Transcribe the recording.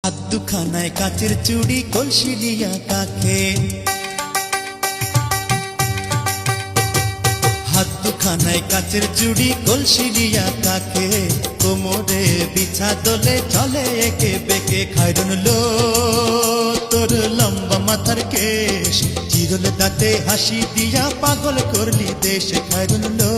হাত দুখানায় কাচের চুড়ি কলসি দিয়া কাকে, হাত দুখানায় কাচের চুড়ি কলসি দিয়া কাকে, কোমরে বিছা দোলে চলে একে বেকে। খায়রুন লো তোর লম্বা মাথার কেশ, চিরল দাঁতে হাসি দিয়া পাগল করলি দেশ। খায়রুন লো